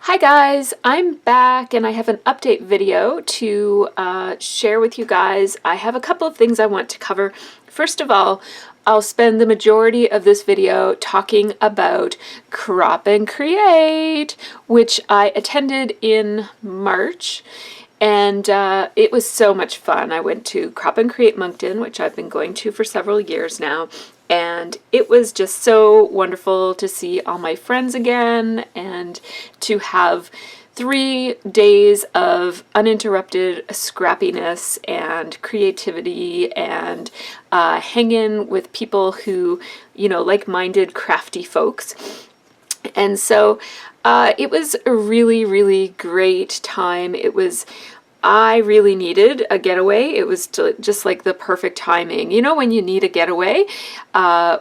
Hi guys, I'm back and I have an update video to share with you guys. I have a couple of things I want to cover. First of all, I'll spend the majority of this video talking about Crop and Create, which I attended in March. And it was so much fun. I went to Crop and Create Moncton, which I've been going to for several years now. And it was just so wonderful to see all my friends again and to have 3 days of uninterrupted scrappiness and creativity and hanging with people who, you know, like-minded crafty folks. And so it was a really, really great time. I really needed a getaway. It was just like the perfect timing. You know when you need a getaway,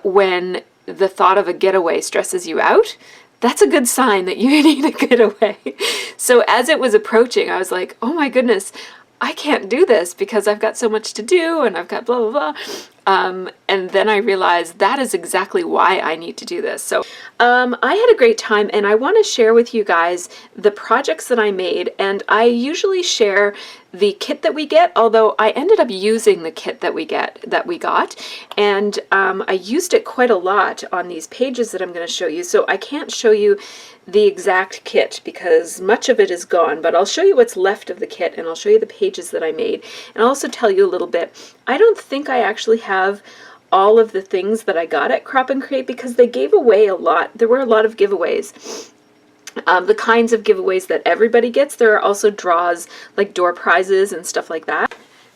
when the thought of a getaway stresses you out? That's a good sign that you need a getaway. So as it was approaching, I was like, oh my goodness, I can't do this because I've got so much to do and I've got blah, blah, blah. And then I realized that is exactly why I need to do this. So I had a great time and I want to share with you guys the projects that I made, and I usually share the kit that we get, although I ended up using the kit that we got, and I used it quite a lot on these pages that I'm going to show you, so I can't show you the exact kit because much of it is gone, but I'll show you what's left of the kit and I'll show you the pages that I made, and I'll also tell you a little bit. I don't think I actually have all of the things that I got at Crop and Create because they gave away a lot. There were a lot of giveaways. The kinds of giveaways that everybody gets. There are also draws like door prizes and stuff like that.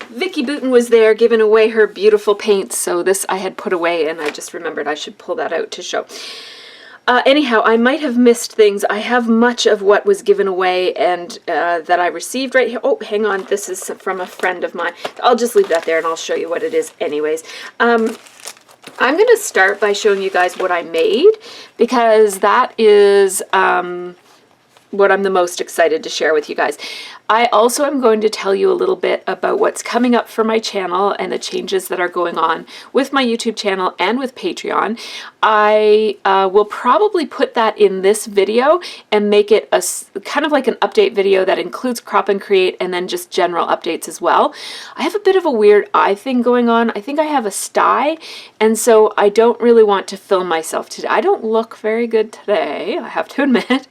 Vicky Booten was there giving away her beautiful paints, so this I had put away and I just remembered I should pull that out to show. Anyhow, I might have missed things. I have much of what was given away and that I received right here. Oh, hang on. This is from a friend of mine. I'll just leave that there and I'll show you what it is anyways. I'm going to start by showing you guys what I made because that is what I'm the most excited to share with you guys. I also am going to tell you a little bit about what's coming up for my channel and the changes that are going on with my YouTube channel and with Patreon. I will probably put that in this video and make it a kind of like an update video that includes Crop and Create and then just general updates as well. I have a bit of a weird eye thing going on. I think I have a sty, and so I don't really want to film myself today. I don't look very good today, I have to admit.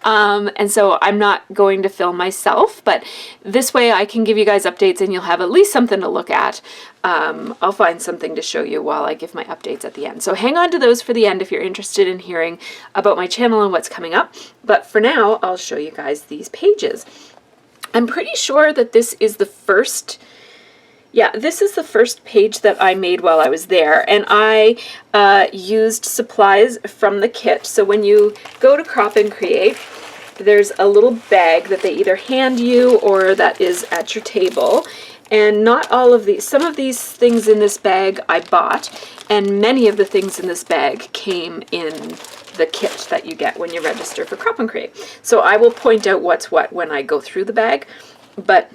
And so I'm not going to film myself, but this way I can give you guys updates and you'll have at least something to look at. I'll find something to show you while I give my updates at the end. So hang on to those for the end if you're interested in hearing about my channel and what's coming up. But for now, I'll show you guys these pages. I'm pretty sure that this is the first... Yeah, this is the first page that I made while I was there, and I used supplies from the kit. So when you go to Crop and Create, there's a little bag that they either hand you or that is at your table. And not all of these, some of these things in this bag I bought, and many of the things in this bag came in the kit that you get when you register for Crop and Create. So I will point out what's what when I go through the bag, but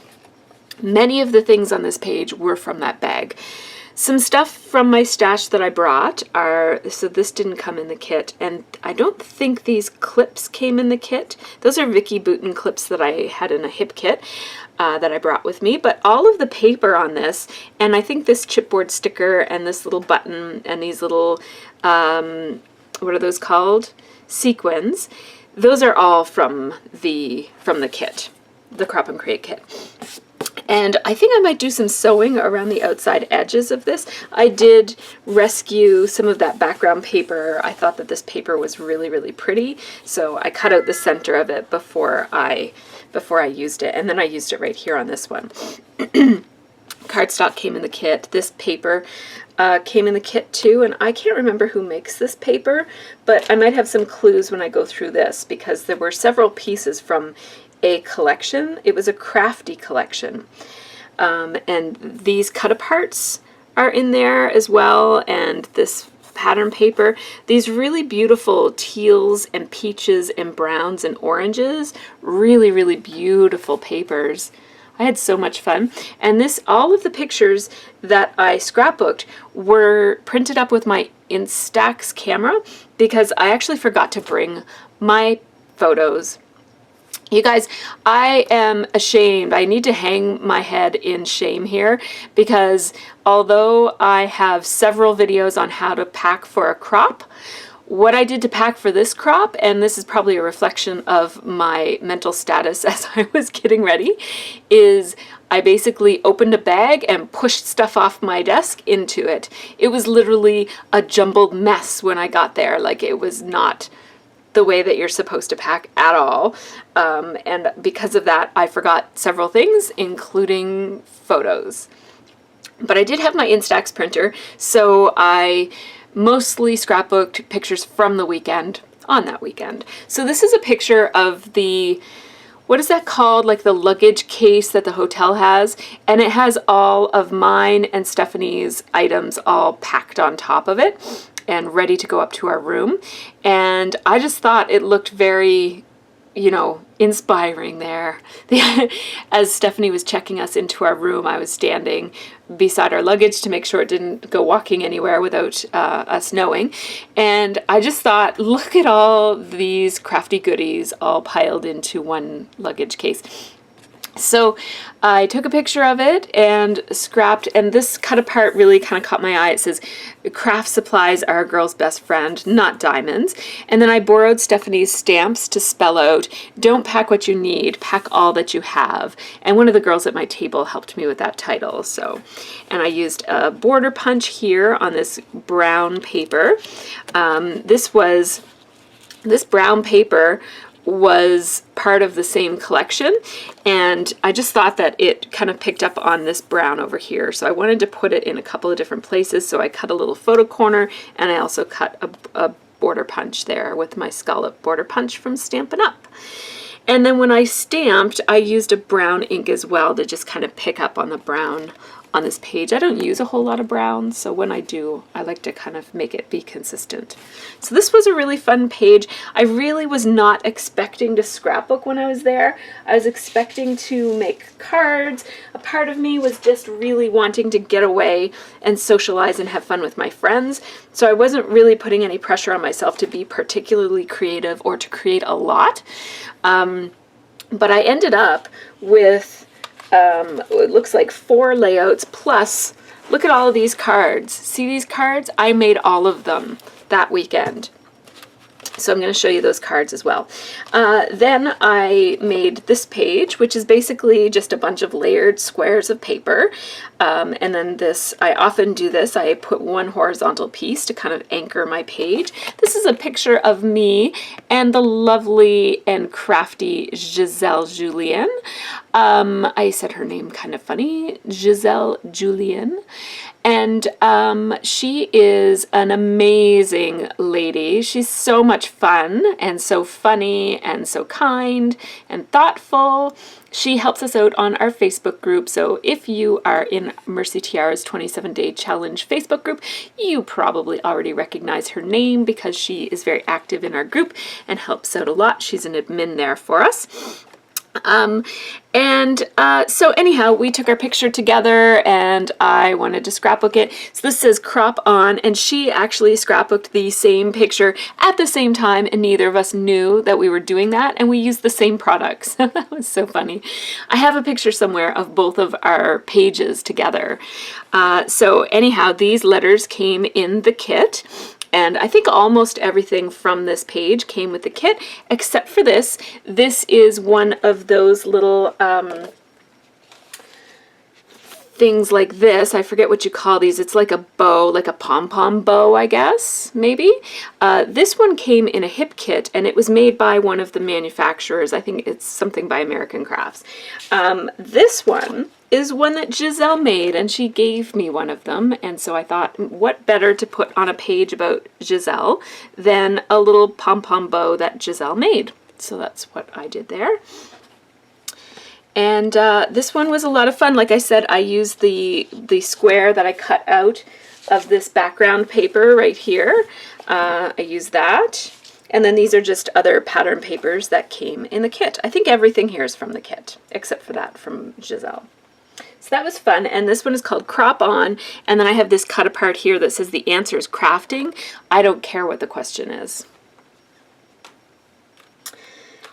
many of the things on this page were from that bag. Some stuff from my stash that I brought are, so this didn't come in the kit, and I don't think these clips came in the kit. Those are Vicky Booten clips that I had in a hip kit that I brought with me, but all of the paper on this, and I think this chipboard sticker and this little button and these little, what are those called? Sequins. Those are all from the kit, the Crop and Create kit. And I think I might do some sewing around the outside edges of this. I did rescue some of that background paper. I thought that this paper was really, really pretty, so I cut out the center of it before I used it, and then I used it right here on this one. Cardstock came in the kit. This paper came in the kit too, and I can't remember who makes this paper, but I might have some clues when I go through this because there were several pieces from a collection. It was a crafty collection, and these cut-aparts are in there as well, and this pattern paper. These really beautiful teals and peaches and browns and oranges. Really, really beautiful papers. I had so much fun. And this, all of the pictures that I scrapbooked were printed up with my Instax camera because I actually forgot to bring my photos You guys, I am ashamed. I need to hang my head in shame here because although I have several videos on how to pack for a crop, what I did to pack for this crop, and this is probably a reflection of my mental status as I was getting ready, is I basically opened a bag and pushed stuff off my desk into it. It was literally a jumbled mess when I got there. Like, it was not the way that you're supposed to pack at all. And because of that, I forgot several things, including photos. But I did have my Instax printer, so I mostly scrapbooked pictures from the weekend on that weekend. So this is a picture of the, what is that called? Like the luggage case that the hotel has. And it has all of mine and Stephanie's items all packed on top of it and ready to go up to our room. And I just thought it looked very, you know, inspiring there. As Stephanie was checking us into our room, I was standing beside our luggage to make sure it didn't go walking anywhere without us knowing. And I just thought, look at all these crafty goodies all piled into one luggage case. So I took a picture of it and scrapped, and this cut apart really kind of caught my eye. It says, craft supplies are a girl's best friend, not diamonds. And then I borrowed Stephanie's stamps to spell out, don't pack what you need, pack all that you have. And one of the girls at my table helped me with that title. So, and I used a border punch here on this brown paper. This brown paper was part of the same collection, and I just thought that it kind of picked up on this brown over here, so I wanted to put it in a couple of different places. So I cut a little photo corner, and I also cut a border punch there with my scallop border punch from Stampin' Up. And then when I stamped, I used a brown ink as well to just kind of pick up on the brown on this page. I don't use a whole lot of brown, so when I do, I like to kind of make it be consistent. So this was a really fun page. I really was not expecting to scrapbook when I was there. I was expecting to make cards. A part of me was just really wanting to get away and socialize and have fun with my friends. So I wasn't really putting any pressure on myself to be particularly creative or to create a lot. But I ended up with it looks like 4 layouts plus, look at all of these cards. See these cards? I made all of them that weekend. So I'm going to show you those cards as well. Then I made this page, which is basically just a bunch of layered squares of paper. And then this, I often do this. I put one horizontal piece to kind of anchor my page. This is a picture of me and the lovely and crafty Giselle Julien. I said her name kind of funny, Giselle Julien. And she is an amazing lady. She's so much fun and so funny and so kind and thoughtful. She helps us out on our Facebook group. So if you are in MercyTiara's 27-Day Challenge Facebook group, you probably already recognize her name because she is very active in our group and helps out a lot. She's an admin there for us. So anyhow, we took our picture together and I wanted to scrapbook it. So this says crop on, and she actually scrapbooked the same picture at the same time, and neither of us knew that we were doing that, and we used the same products. That was so funny. I have a picture somewhere of both of our pages together. So anyhow, these letters came in the kit. And I think almost everything from this page came with the kit, except for this. This is one of those little things like this. I forget what you call these. It's like a bow, like a pom-pom bow, I guess, maybe. This one came in a hip kit, and it was made by one of the manufacturers. I think it's something by American Crafts. This one is one that Giselle made, and she gave me one of them, and so I thought, what better to put on a page about Giselle than a little pom-pom bow that Giselle made. So that's what I did there. And this one was a lot of fun. Like I said, I used the square that I cut out of this background paper right here. I used that. And then these are just other pattern papers that came in the kit. I think everything here is from the kit, except for that from Giselle. So that was fun, and this one is called Crop On, and then I have this cut apart here that says the answer is crafting. I don't care what the question is.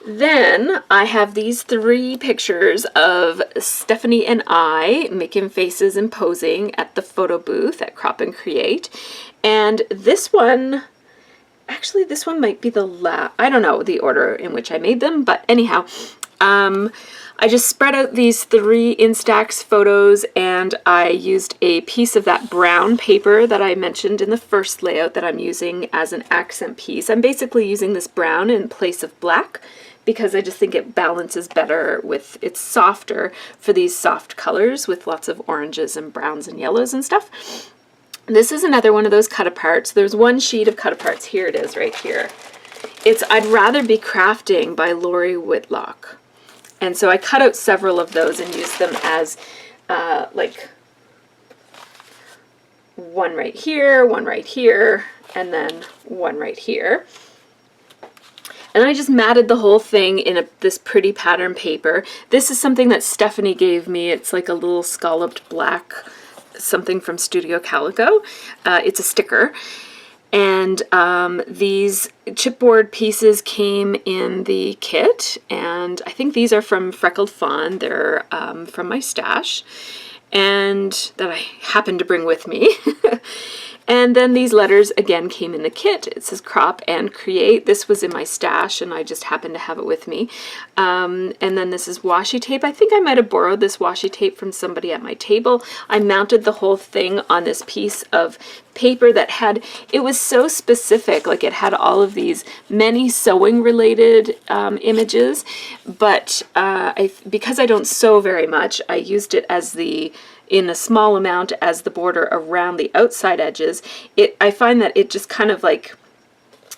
Then I have these 3 pictures of Stephanie and I making faces and posing at the photo booth at Crop and Create. And this one, actually this one might be the last, I don't know the order in which I made them, but anyhow, I just spread out these 3 Instax photos, and I used a piece of that brown paper that I mentioned in the first layout that I'm using as an accent piece. I'm basically using this brown in place of black because I just think it balances better with, it's softer for these soft colors with lots of oranges and browns and yellows and stuff. This is another one of those cut aparts. There's one sheet of cut aparts. Here it is right here. It's I'd Rather Be Crafting by Lori Whitlock. And so I cut out several of those and used them as like one right here, and then one right here. And I just matted the whole thing in this pretty pattern paper. This is something that Stephanie gave me. It's like a little scalloped black something from Studio Calico. It's a sticker. And these chipboard pieces came in the kit, and I think these are from Freckled Fawn. They're from my stash, and that I happened to bring with me. And then these letters again came in the kit. It says Crop and Create. This was in my stash and I just happened to have it with me. And then this is washi tape. I think I might have borrowed this washi tape from somebody at my table. I mounted the whole thing on this piece of paper that had, it was so specific, like it had all of these many sewing related images, but because I don't sew very much, I used it as in a small amount as the border around the outside edges. I find that it just kind of like,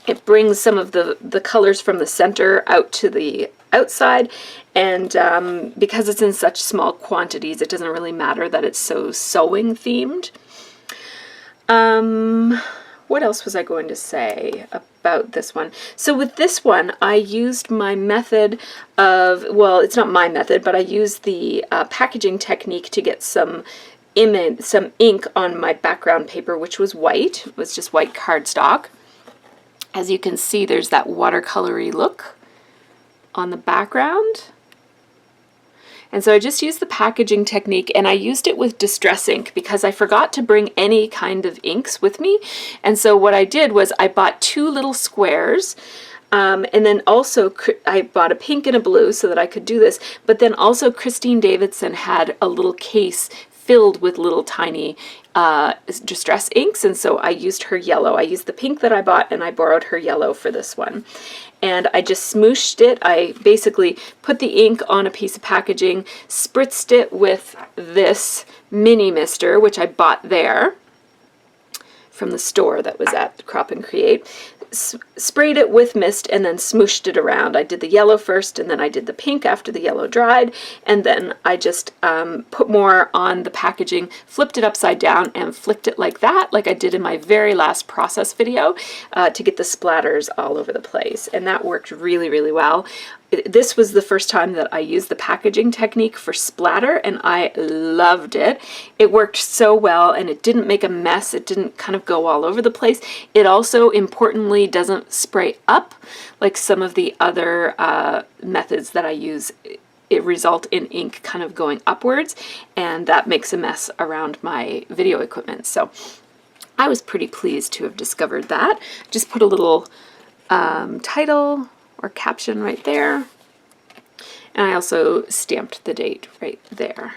it brings some of the colors from the center out to the outside, and because it's in such small quantities, it doesn't really matter that it's so sewing themed. What else was I going to say about this one? So with this one, I used my method of, well, it's not my method, but I used the packaging technique to get some ink on my background paper, which was white. It was just white cardstock. As you can see, there's that watercolory look on the background. And so I just used the packaging technique, and I used it with Distress ink because I forgot to bring any kind of inks with me. And so what I did was I bought 2 little squares, and then also I bought a pink and a blue so that I could do this. But then also Christine Davidson had a little case filled with little tiny Distress inks, and so I used her yellow. I used the pink that I bought, and I borrowed her yellow for this one. And I just smooshed it. I basically put the ink on a piece of packaging, spritzed it with this mini mister, which I bought there from the store that was at Crop and Create. Sprayed it with mist and then smooshed it around. I did the yellow first, and then I did the pink after the yellow dried, and then I just put more on the packaging, flipped it upside down, and flicked it like that, like I did in my very last process video, to get the splatters all over the place, and that worked really, really well. This was the first time that I used the packaging technique for splatter, and I loved it. It worked so well, and it didn't make a mess. It didn't kind of go all over the place. It also, importantly, doesn't spray up like some of the other methods that I use. It result in ink kind of going upwards, and that makes a mess around my video equipment. So I was pretty pleased to have discovered that. Just put a little title or caption right there, and I also stamped the date right there.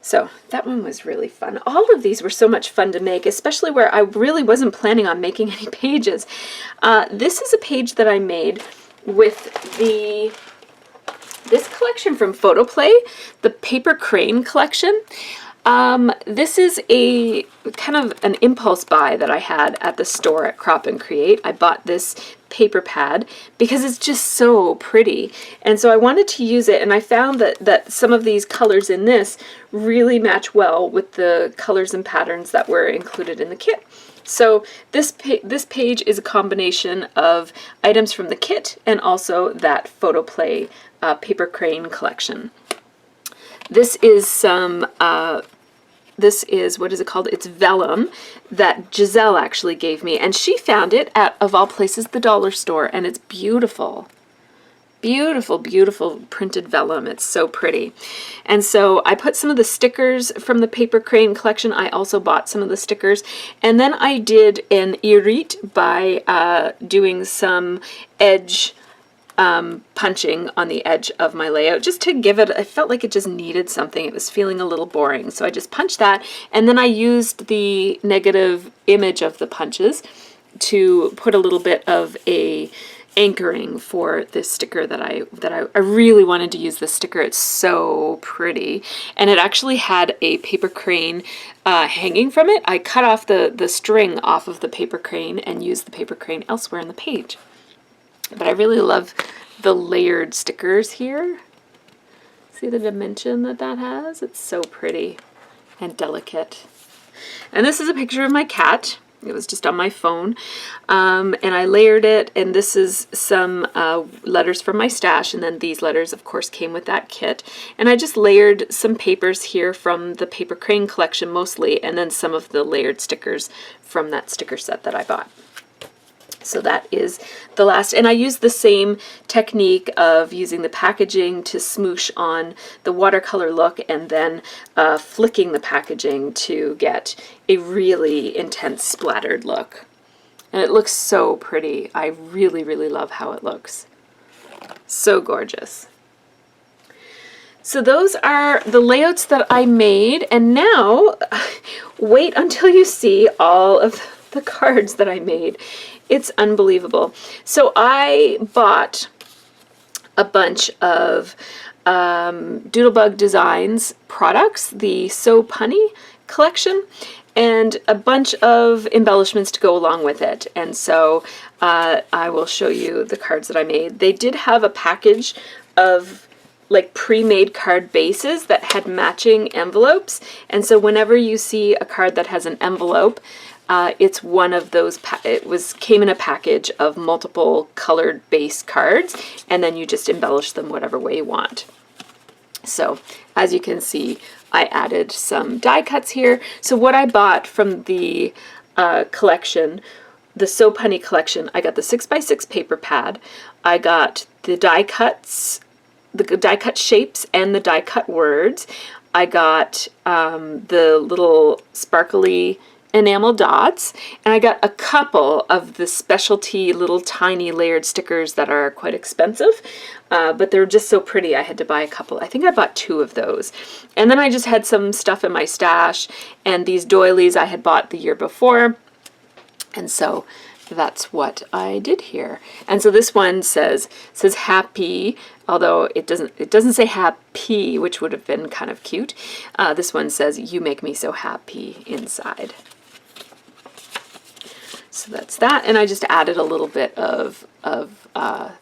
So that one was really fun. All of these were so much fun to make, especially where I really wasn't planning on making any pages. This is a page that I made with this collection from Photoplay, the Paper Crane collection. This is a kind of an impulse buy that I had at the store at Crop and Create. I bought this paper pad because it's just so pretty, and so I wanted to use it, and I found that some of these colors in this really match well with the colors and patterns that were included in the kit. So this page is a combination of items from the kit and also that Photoplay Paper Crane collection. This is This is, what is it called? It's vellum that Giselle actually gave me, and she found it at, of all places, the dollar store, and it's beautiful. Beautiful, beautiful printed vellum. It's so pretty. And so I put some of the stickers from the paper crane collection. I also bought some of the stickers. And then I did an irrit by doing some edge punching on the edge of my layout, just to give it, I felt like it just needed something. It was feeling a little boring. So I just punched that. And then I used the negative image of the punches to put a little bit of a anchoring for this sticker that I really wanted to use this sticker. It's so pretty, and it actually had a paper crane hanging from it. I cut off the string off of the paper crane and used the paper crane elsewhere in the page. But I really love the layered stickers here. See the dimension that that has? It's so pretty and delicate. And this is a picture of my cat. It was just on my phone, and I layered it, and this is some letters from my stash, and then these letters, of course, came with that kit. And I just layered some papers here from the paper crane collection mostly, and then some of the layered stickers from that sticker set that I bought. So that is the last, and I used the same technique of using the packaging to smoosh on the watercolor look and then flicking the packaging to get a really intense splattered look. And it looks so pretty. I really, really love how it looks. So gorgeous. So those are the layouts that I made, and now wait until you see all of the cards that I made. It's unbelievable. So I bought a bunch of Doodlebug Designs products, the So Punny collection, and a bunch of embellishments to go along with it. And so I will show you the cards that I made. They did have a package of like pre-made card bases that had matching envelopes. And so whenever you see a card that has an envelope, it's one of those, came in a package of multiple colored base cards, and then you just embellish them whatever way you want. So as you can see, I added some die cuts here. So what I bought from the collection, the So Punny collection, I got the 6x6 paper pad, I got the die cuts, the die cut shapes and the die cut words, I got the little sparkly enamel dots, and I got a couple of the specialty little tiny layered stickers that are quite expensive, but they're just so pretty I had to buy a couple. I think I bought 2 of those. And then I just had some stuff in my stash, and these doilies I had bought the year before, and so that's what I did here. And so this one says happy, although it doesn't say happy, which would have been kind of cute. This one says you make me so happy inside. So that's that, and I just added a little bit of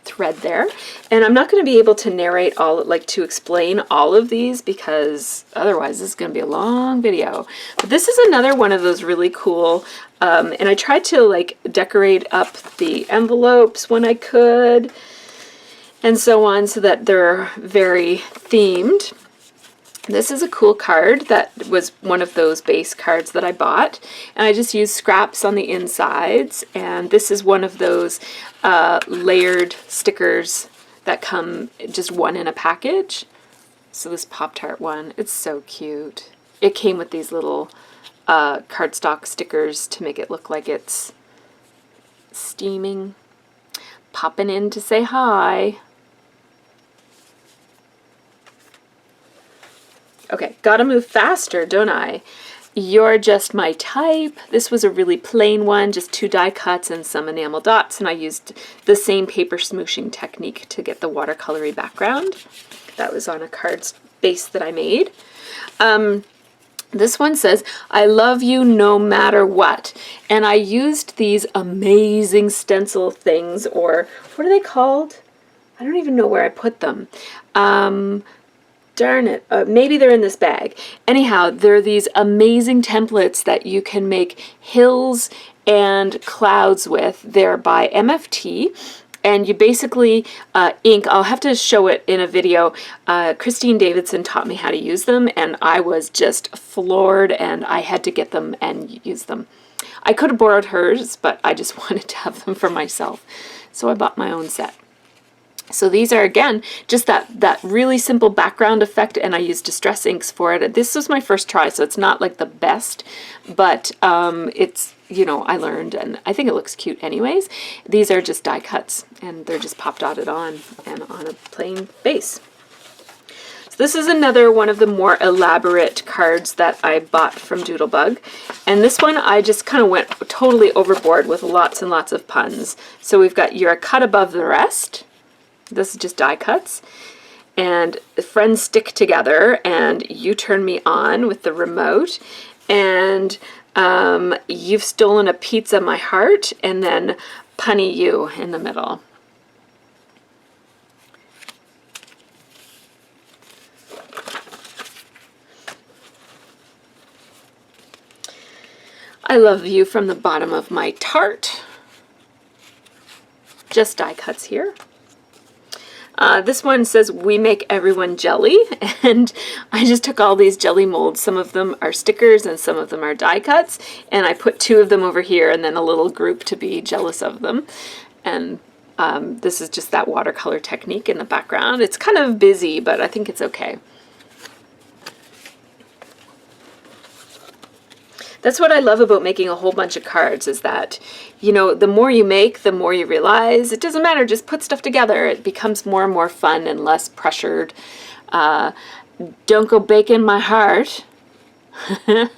thread there. And I'm not going to be able to narrate to explain all of these, because otherwise this is going to be a long video. But this is another one of those really cool, and I tried to decorate up the envelopes when I could, and so on, so that they're very themed. This is a cool card that was one of those base cards that I bought, and I just used scraps on the insides, and this is one of those layered stickers that come just one in a package. So this Pop-Tart one, it's so cute. It came with these little cardstock stickers to make it look like it's steaming, popping in to say hi. Okay, gotta move faster, don't I? You're just my type. This was a really plain one, just 2 die cuts and some enamel dots, and I used the same paper smooshing technique to get the watercolory background. That was on a card base that I made. This one says, I love you no matter what. And I used these amazing stencil things, or what are they called? I don't even know where I put them. Darn it, maybe they're in this bag. Anyhow, they're these amazing templates that you can make hills and clouds with. They're by MFT, And you basically ink. I'll have to show it in a video. Christine Davidson taught me how to use them, and I was just floored, and I had to get them and use them. I could have borrowed hers, but I just wanted to have them for myself. So I bought my own set. So these are, again, just that really simple background effect, and I used distress inks for it. This was my first try, so it's not like the best, but it's, you know, I learned, and I think it looks cute anyways. These are just die cuts, and they're just pop dotted on, and on a plain base. So this is another one of the more elaborate cards that I bought from Doodlebug, and this one I just kind of went totally overboard with lots and lots of puns. So we've got "You're a cut above the rest." This is just die cuts, and "Friends stick together," and "You turn me on" with the remote, and "You've stolen a pizza, my heart," and then "Punny you" in the middle. "I love you" from the bottom of my tart. Just die cuts here. This one says "We make everyone jelly," and I just took all these jelly molds. Some of them are stickers and some of them are die cuts, and I put 2 of them over here and then a little group to be jealous of them. And this is just that watercolor technique in the background. It's kind of busy, but I think it's okay. That's what I love about making a whole bunch of cards, is that, you know, the more you make, the more you realize it doesn't matter, just put stuff together. It becomes more and more fun and less pressured. "Don't go baking my heart." And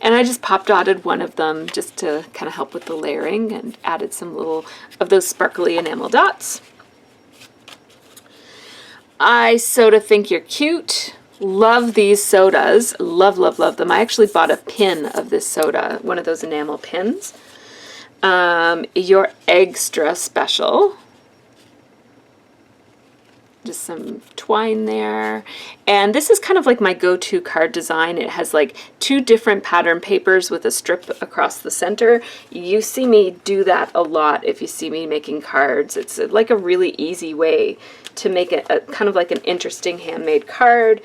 I just pop dotted one of them just to kind of help with the layering, and added some little of those sparkly enamel dots. "I soda think you're cute." Love these sodas. Love, love, love them. I actually bought a pin of this soda, one of those enamel pins. "You're extra special." Just some twine there. And this is kind of like my go-to card design. It has like 2 different pattern papers with a strip across the center. You see me do that a lot if you see me making cards. It's like a really easy way to make it a kind of like an interesting handmade card.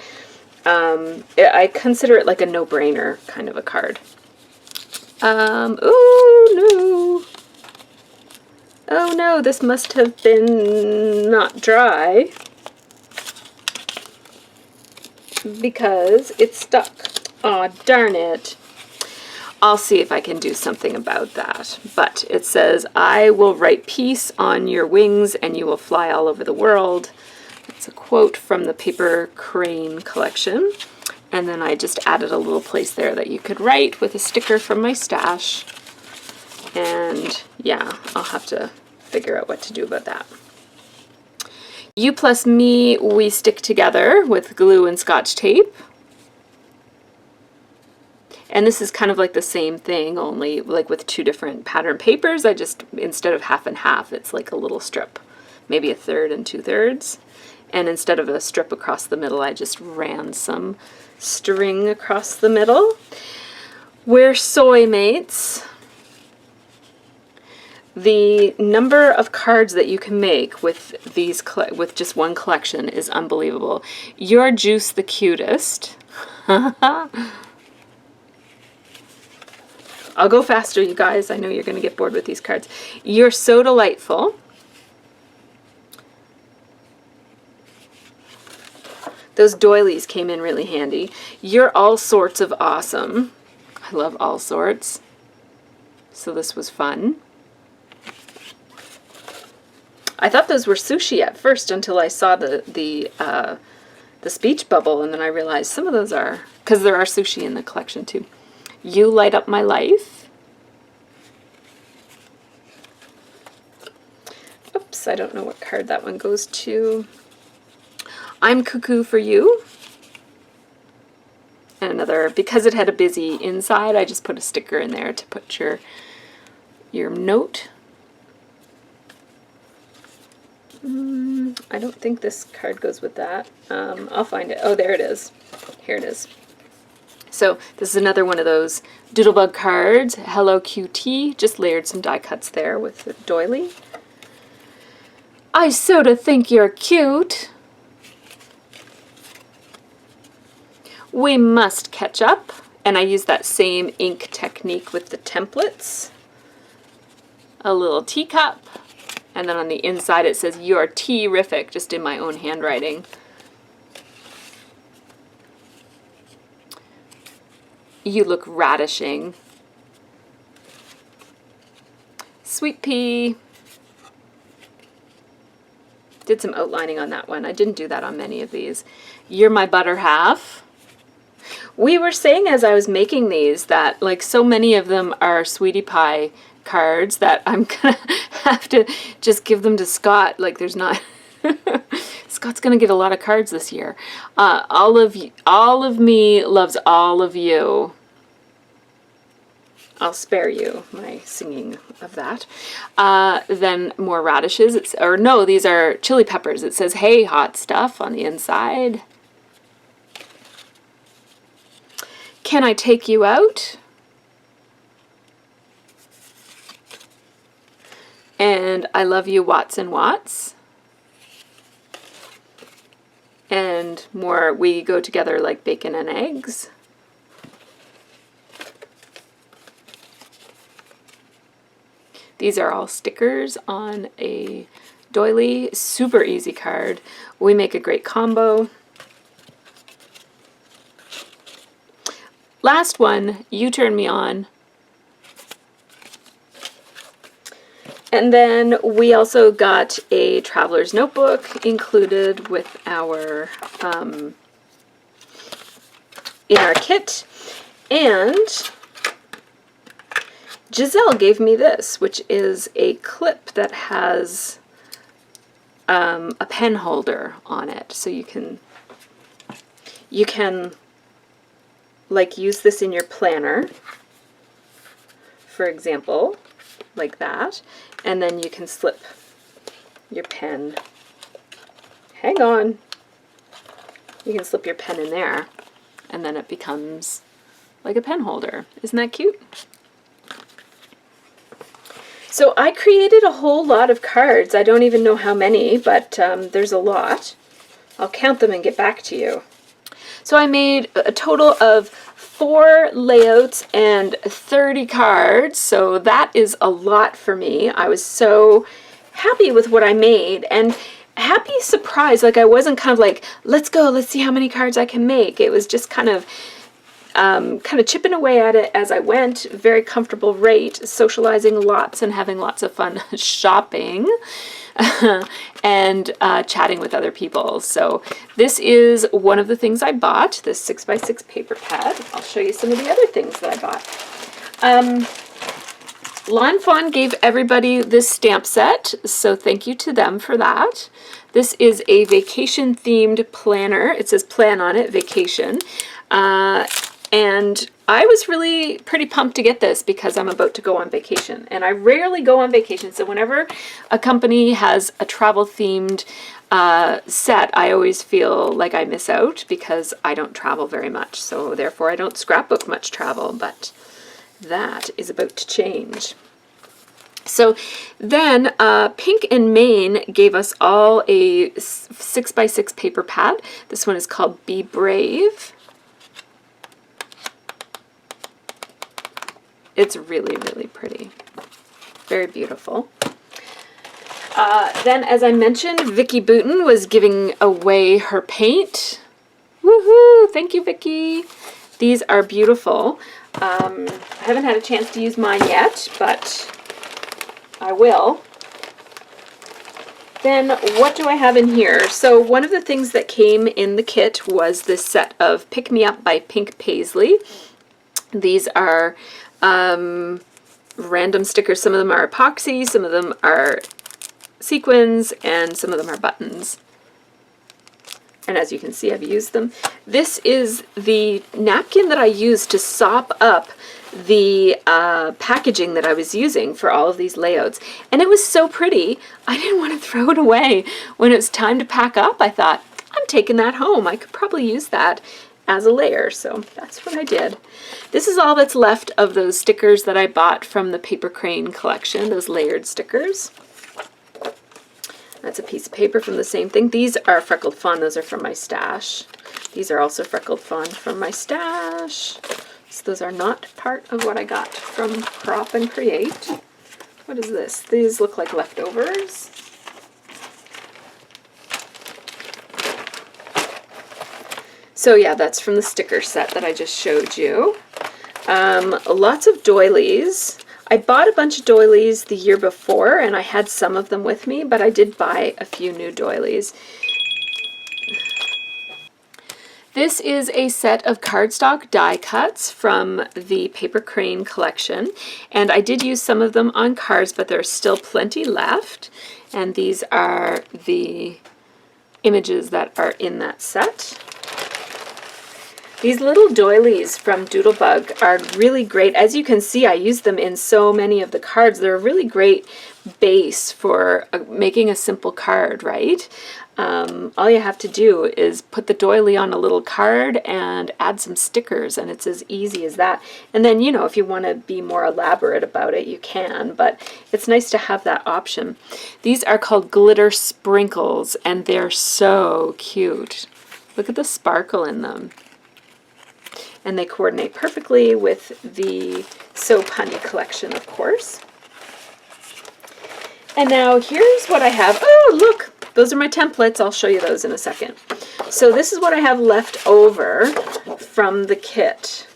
I consider it like a no-brainer kind of a card. Oh no. Oh no, this must have been not dry, because it's stuck. Aw, darn it. I'll see if I can do something about that. But it says, "I will write peace on your wings and you will fly all over the world." It's a quote from the Paper Crane collection. And then I just added a little place there that you could write with a sticker from my stash. And yeah, I'll have to figure out what to do about that. "You plus me, we stick together," with glue and Scotch tape. And this is kind of like the same thing, only like with 2 different pattern papers. I just, instead of half and half, it's like a little strip, maybe 1/3 and 2/3. And instead of a strip across the middle, I just ran some string across the middle. "We're soy mates." The number of cards that you can make with these with just one collection is unbelievable. "Your juice the cutest." I'll go faster, you guys. I know you're going to get bored with these cards. "You're so delightful." Those doilies came in really handy. "You're all sorts of awesome." I love all sorts. So this was fun. I thought those were sushi at first until I saw the speech bubble, and then I realized some of those are, because there are sushi in the collection too. "You light up my life." Oops, I don't know what card that one goes to. "I'm cuckoo for you." And another, because it had a busy inside, I just put a sticker in there to put your note. I don't think this card goes with that. I'll find it. Oh, there it is. Here it is. So this is another one of those Doodlebug cards. Hello QT. Just layered some die cuts there with the doily. I sorta think you're cute. We must catch up. And I use that same ink technique with the templates. A little teacup. And then on the inside it says, "You're terrific," just in my own handwriting. You look radishing. Sweet pea. Did some outlining on that one. I didn't do that on many of these. You're my butter half. We were saying as I was making these that like so many of them are Sweetie Pie cards that I'm gonna have to just give them to Scott. Like there's not... Scott's gonna get a lot of cards this year. All of me loves all of you. I'll spare you my singing of that. Then more radishes. Or no, these are chili peppers. It says, "Hey, hot stuff" on the inside. Can I take you out? And I love you, Watson Watts. And more, we go together like bacon and eggs. These are all stickers on a doily. Super easy card. We make a great combo. Last one, You Turn Me On. And then we also got a traveler's notebook included with our, in our kit. And Giselle gave me this, which is a clip that has a pen holder on it. So you can like use this in your planner, for example, like that, and then you can slip your pen. Hang on. You can slip your pen in there, and then it becomes like a pen holder. Isn't that cute? So I created a whole lot of cards. I don't even know how many, but there's a lot. I'll count them and get back to you. So I made a total of 4 layouts and 30 cards, so that is a lot for me. I was so happy with what I made, and happy surprised. Like I wasn't kind of like, let's go, let's see how many cards I can make. It was just kind of chipping away at it as I went. Very comfortable rate, socializing lots and having lots of fun shopping. And chatting with other people. So this is one of the things I bought, this 6x6 paper pad. I'll show you some of the other things that I bought. Lawn Fawn gave everybody this stamp set, so thank you to them for that. This is a vacation themed planner. It says plan on it, vacation. And I was really pretty pumped to get this because I'm about to go on vacation. And I rarely go on vacation, so whenever a company has a travel-themed set, I always feel like I miss out because I don't travel very much. So therefore I don't scrapbook much travel, but that is about to change. So then Pink and Maine gave us all a 6x6 paper pad. This one is called Be Brave. It's really, really pretty. Very beautiful. Then, as I mentioned, Vicki Booten was giving away her paint. Woohoo! Thank you, Vicki. These are beautiful. I haven't had a chance to use mine yet, but I will. Then, what do I have in here? So, one of the things that came in the kit was this set of Pick Me Up by Pink Paisley. These are random stickers. Some of them are epoxy, some of them are sequins, and some of them are buttons. And as you can see, I've used them. This is the napkin that I used to sop up the packaging that I was using for all of these layouts. And it was so pretty, I didn't want to throw it away. When it was time to pack up, I thought, I'm taking that home. I could probably use that. as a layer. So that's what I did. This is all that's left of those stickers that I bought from the Paper Crane collection, those layered stickers. That's a piece of paper from the same thing. These are Freckled Fawn. Those are from my stash. These are also Freckled Fawn from my stash. So those are not part of what I got from Crop and Create. What is this? These look like leftovers. So yeah, that's from the sticker set that I just showed you. Lots of doilies. I bought a bunch of doilies the year before, and I had some of them with me, but I did buy a few new doilies. This is a set of cardstock die cuts from the Paper Crane collection, and I did use some of them on cards, but there's still plenty left, and these are the images that are in that set. These little doilies from Doodlebug are really great. As you can see, I use them in so many of the cards. They're a really great base for making a simple card, right? All you have to do is put the doily on a little card and add some stickers, and it's as easy as that. And then, you know, if you want to be more elaborate about it, you can, but it's nice to have that option. These are called glitter sprinkles, and they're so cute. Look at the sparkle in them. And they coordinate perfectly with the So Punny collection, of course. And now here's what I have. Oh, look, those are my templates. I'll show you those in a second. So this is what I have left over from the kit.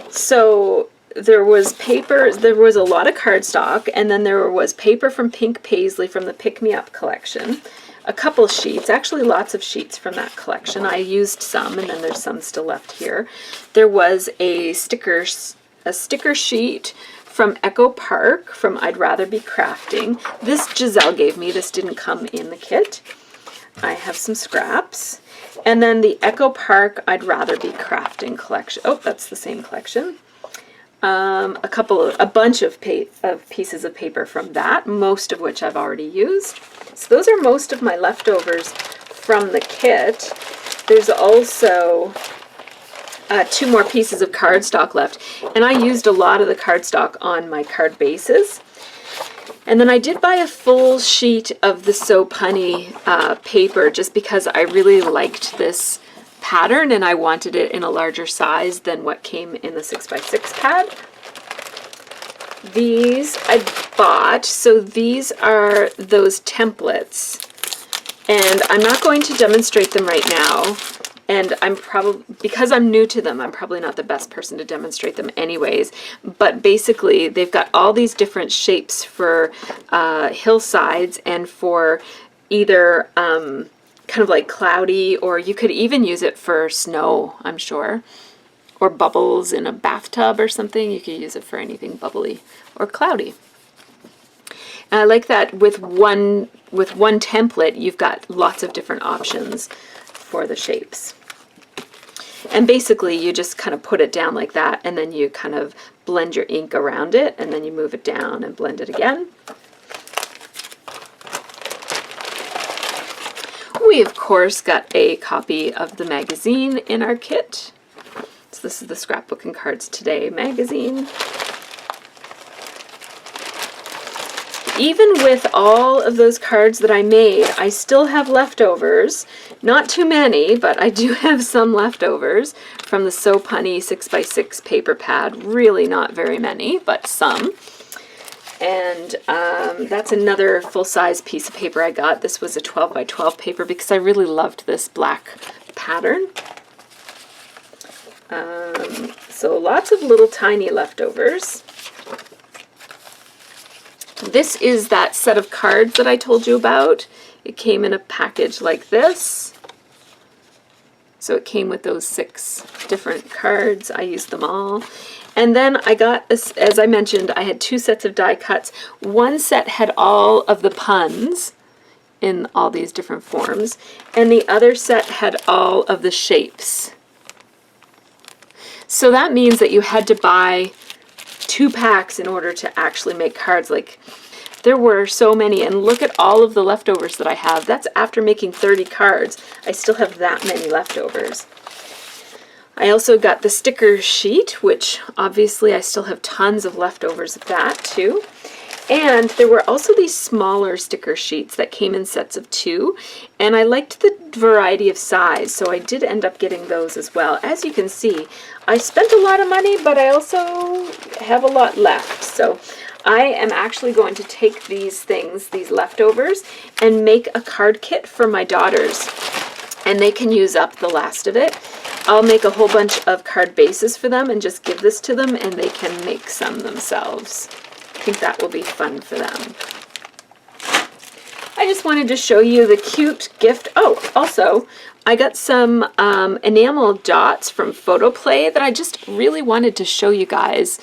So there was paper, there was a lot of cardstock, and then there was paper from Pink Paisley from the Pick Me Up collection. A couple sheets, actually lots of sheets from that collection. I used some, and then there's some still left here. There was a sticker sheet from Echo Park from I'd Rather Be Crafting. This Giselle gave me. This didn't come in the kit. I have some scraps. And then the Echo Park I'd Rather Be Crafting collection. Oh, that's the same collection. A bunch of pieces of paper from that, most of which I've already used. So those are most of my leftovers from the kit. There's also 2 more pieces of cardstock left, and I used a lot of the cardstock on my card bases. And then I did buy a full sheet of the So Punny paper just because I really liked this pattern and I wanted it in a larger size than what came in the 6x6 pad. These I bought, so these are those templates, and I'm not going to demonstrate them right now, and I'm probably, because I'm new to them, I'm probably not the best person to demonstrate them anyways, but basically they've got all these different shapes for hillsides and for either kind of like cloudy, or you could even use it for snow, I'm sure. Or bubbles in a bathtub or something. You could use it for anything bubbly or cloudy. And I like that with one template, you've got lots of different options for the shapes. And basically you just kind of put it down like that, and then you kind of blend your ink around it, and then you move it down and blend it again. We of course got a copy of the magazine in our kit. So this is the Scrapbook and Cards Today magazine. Even with all of those cards that I made, I still have leftovers. Not too many, but I do have some leftovers from the So Punny 6x6 paper pad. Really not very many, but some. And that's another full-size piece of paper I got. This was a 12x12 paper because I really loved this black pattern. So lots of little tiny leftovers. This is that set of cards that I told you about. It came in a package like this. So it came with those 6 different cards. I used them all. And then I got, as I mentioned, I had 2 sets of die cuts. One set had all of the puns in all these different forms, and the other set had all of the shapes. So that means that you had to buy 2 packs in order to actually make cards. Like, there were so many, and look at all of the leftovers that I have. That's after making 30 cards. I still have that many leftovers. I also got the sticker sheet, which obviously I still have tons of leftovers of that too. And there were also these smaller sticker sheets that came in sets of 2, and I liked the variety of size, so I did end up getting those as well. As you can see, I spent a lot of money, but I also have a lot left. So I am actually going to take these things, these leftovers, and make a card kit for my daughters, and they can use up the last of it. I'll make a whole bunch of card bases for them and just give this to them, and they can make some themselves. I think that will be fun for them. I just wanted to show you the cute gift. Oh, also, I got some enamel dots from Photoplay that I just really wanted to show you guys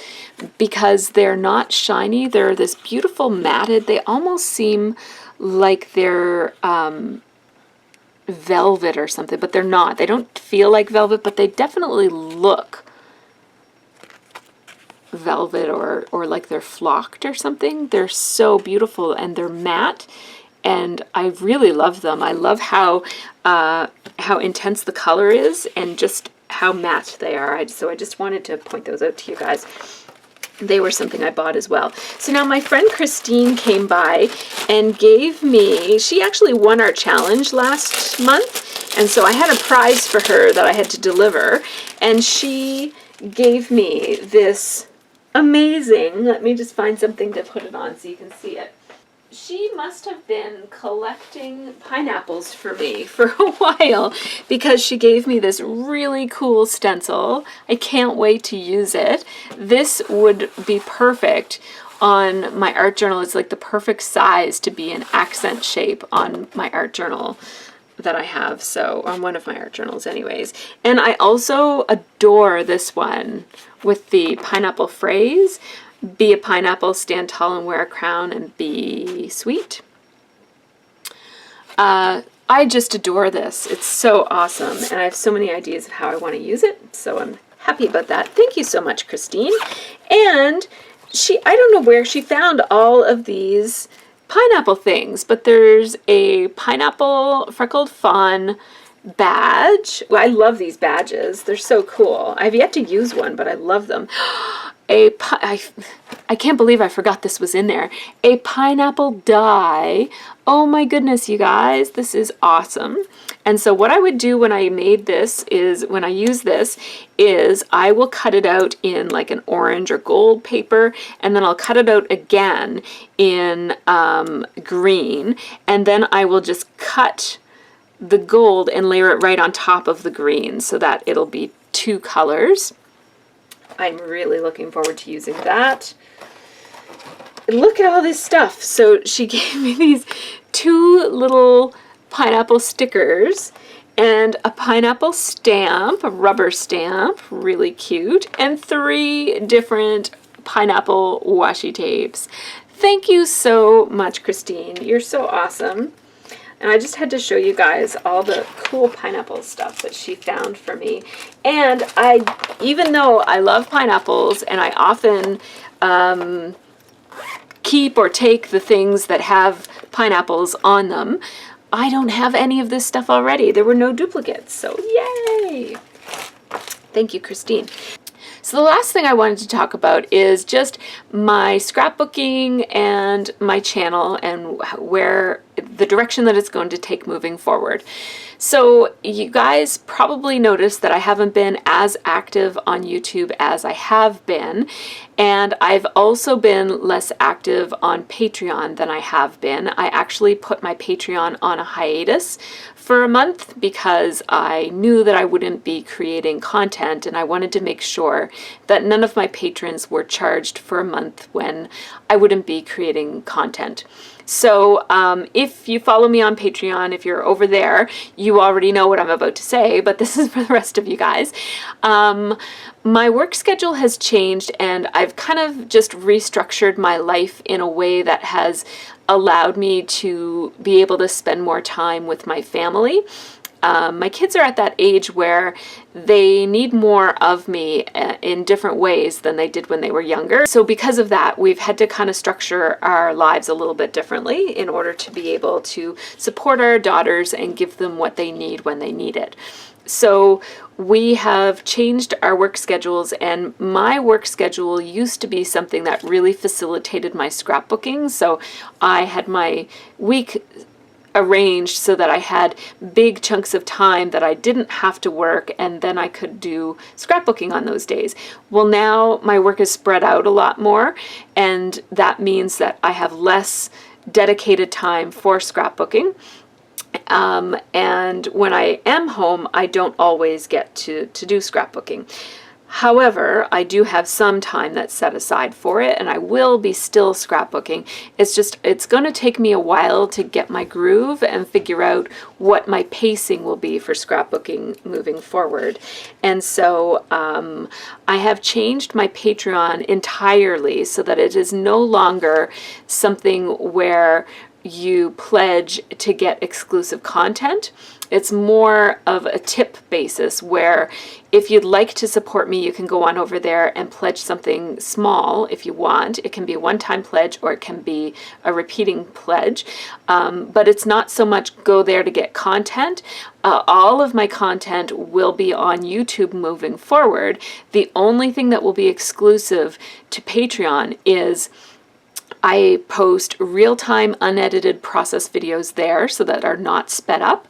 because they're not shiny. They're this beautiful matted. They almost seem like they're velvet or something, but they're not. They don't feel like velvet, but they definitely look velvet or like they're flocked or something. They're so beautiful and they're matte, and I really love them. I love how intense the color is and just how matte they are. So I just wanted to point those out to you guys. They were something I bought as well. So now my friend Christine came by and gave me, she actually won our challenge last month, and so I had a prize for her that I had to deliver, and she gave me this amazing, let me just find something to put it on so you can see it. She must have been collecting pineapples for me for a while because she gave me this really cool stencil. I can't wait to use it. This would be perfect on my art journal. It's like the perfect size to be an accent shape on my art journal that I have, so on one of my art journals anyways. And I also adore this one with the pineapple phrase, be a pineapple, stand tall and wear a crown, and be sweet. I just adore this. It's so awesome, and I have so many ideas of how I want to use it, so I'm happy about that. Thank you so much, Christine. And I don't know where she found all of these pineapple things, but there's a pineapple freckled fawn badge. Well, I love these badges. They're so cool. I've yet to use one, but I love them. I can't believe I forgot this was in there. A pineapple die. Oh my goodness, you guys, this is awesome. And so what I would do when I made this is, when I use this, is I will cut it out in like an orange or gold paper, and then I'll cut it out again in green, and then I will just cut the gold and layer it right on top of the green so that it'll be 2 colors. I'm really looking forward to using that. Look at all this stuff. So she gave me these 2 little pineapple stickers and a pineapple stamp, a rubber stamp, really cute, and 3 different pineapple washi tapes. Thank you so much, Christine. You're so awesome. And I just had to show you guys all the cool pineapple stuff that she found for me. And even though I love pineapples and I often keep or take the things that have pineapples on them, I don't have any of this stuff already. There were no duplicates, so yay! Thank you, Christine. So the last thing I wanted to talk about is just my scrapbooking and my channel and where the direction that it's going to take moving forward. So you guys probably noticed that I haven't been as active on YouTube as I have been, and I've also been less active on Patreon than I have been. I actually put my Patreon on a hiatus for a month because I knew that I wouldn't be creating content, and I wanted to make sure that none of my patrons were charged for a month when I wouldn't be creating content. So if you follow me on Patreon, if you're over there, you already know what I'm about to say, but this is for the rest of you guys. My work schedule has changed, and I've kind of just restructured my life in a way that has allowed me to be able to spend more time with my family. My kids are at that age where they need more of me in different ways than they did when they were younger. So because of that, we've had to kind of structure our lives a little bit differently in order to be able to support our daughters and give them what they need when they need it. So we have changed our work schedules, and my work schedule used to be something that really facilitated my scrapbooking. So I had my week arranged so that I had big chunks of time that I didn't have to work, and then I could do scrapbooking on those days. Well, now my work is spread out a lot more, and that means that I have less dedicated time for scrapbooking. And when I am home, I don't always get to do scrapbooking. However, I do have some time that's set aside for it, and I will be still scrapbooking. It's going to take me a while to get my groove and figure out what my pacing will be for scrapbooking moving forward. And so I have changed my Patreon entirely so that it is no longer something where you pledge to get exclusive content. It's more of a tip basis where if you'd like to support me, you can go on over there and pledge something small if you want. It can be a one-time pledge or it can be a repeating pledge. But it's not so much go there to get content. All of my content will be on YouTube moving forward. The only thing that will be exclusive to Patreon is I post real-time unedited process videos there so that are not sped up,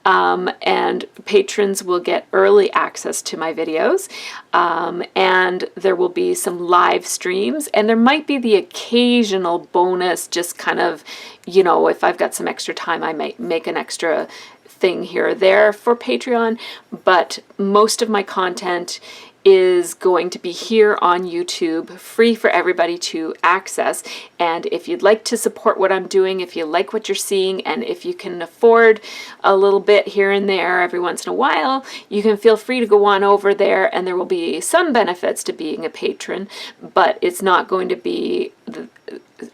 and patrons will get early access to my videos, and there will be some live streams, and there might be the occasional bonus, just kind of, you know, if I've got some extra time, I might make an extra thing here or there for Patreon, but most of my content is going to be here on YouTube, free for everybody to access. And if you'd like to support what I'm doing, if you like what you're seeing, and if you can afford a little bit here and there every once in a while, you can feel free to go on over there, and there will be some benefits to being a patron, but it's not going to be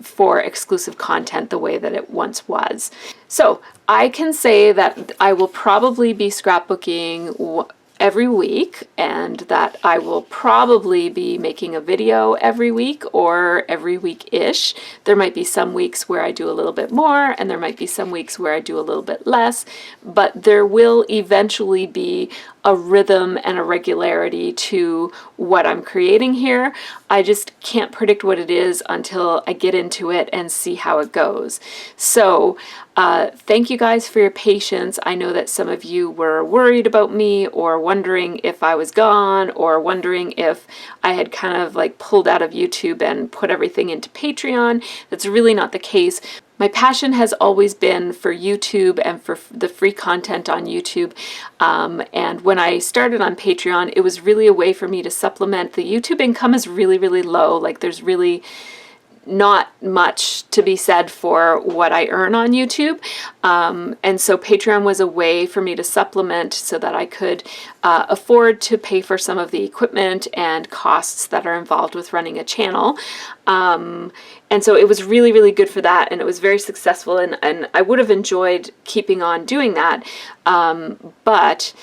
for exclusive content the way that it once was. So I can say that I will probably be scrapbooking every week, and that I will probably be making a video every week or every week-ish. There might be some weeks where I do a little bit more, and there might be some weeks where I do a little bit less, but there will eventually be a rhythm and a regularity to what I'm creating here. I just can't predict what it is until I get into it and see how it goes. So thank you guys for your patience. I know that some of you were worried about me, or wondering if I was gone, or wondering if I had kind of like pulled out of YouTube and put everything into Patreon. That's really not the case. My passion has always been for YouTube and for the free content on YouTube. And when I started on Patreon, it was really a way for me to supplement. The YouTube income is really, really low. Like, there's really not much to be said for what I earn on YouTube. And so Patreon was a way for me to supplement so that I could afford to pay for some of the equipment and costs that are involved with running a channel. And so it was really, really good for that, and it was very successful, and I would have enjoyed keeping on doing that, but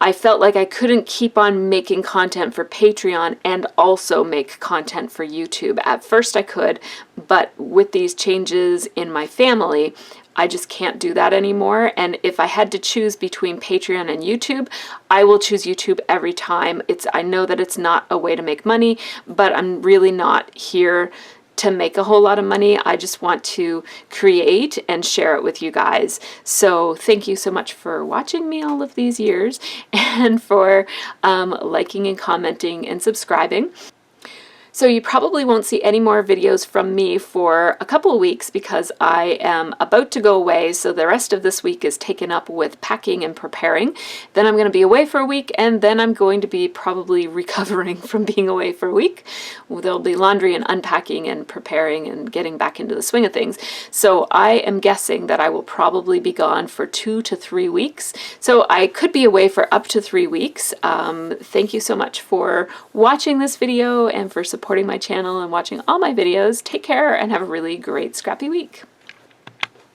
I felt like I couldn't keep on making content for Patreon and also make content for YouTube. At first I could, but with these changes in my family, I just can't do that anymore. And if I had to choose between Patreon and YouTube, I will choose YouTube every time. I know that it's not a way to make money, but I'm really not here to make a whole lot of money. I just want to create and share it with you guys. So thank you so much for watching me all of these years, and for liking and commenting and subscribing. So you probably won't see any more videos from me for a couple of weeks because I am about to go away. So the rest of this week is taken up with packing and preparing. Then I'm going to be away for a week, and then I'm going to be probably recovering from being away for a week. There'll be laundry and unpacking and preparing and getting back into the swing of things. So I am guessing that I will probably be gone for 2 to 3 weeks. So I could be away for up to 3 weeks. Thank you so much for watching this video and for supporting my channel and watching all my videos. Take care and have a really great scrappy week.